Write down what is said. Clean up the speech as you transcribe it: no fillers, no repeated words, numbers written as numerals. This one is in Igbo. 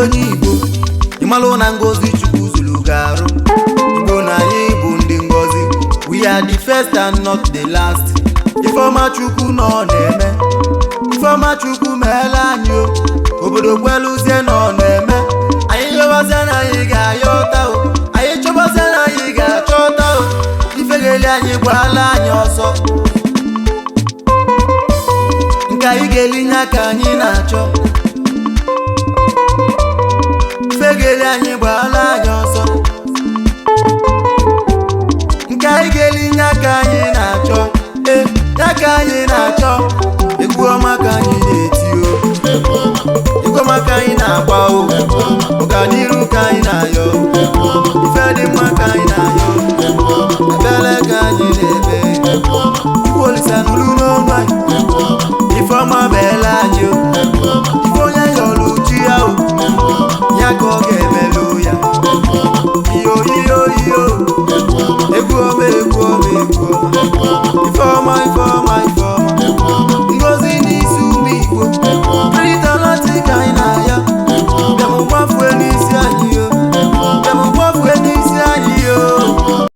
onye Igbo ịmalụ na ngozi Chukwu zuru garụ Igbo na anyị bụ ndị ngozi. We are the first and not the last. Ifeọma Chukwu nọ na-eme, Ifeọma Chukwu meela anyị o, obodo kweluzie nọ na-eme. Anyị yọbazie na anyị ga-ayọta o, anyị chọbazie na anyị ga-achọta o. Ifegeli anyị gbala anyị ọsọ, nke anyị ga-elinye aka anyị na-achọ. Ifegeli anyị gbala anyị ọsọ, nke anyị ga-elinye aka anyị na-achọ. Aka anyị na-achọ, egwu ọma ka anyị na-eti o, egwu ọma ka anyị na-agba o, ọganiru ka anyị na-ayọ.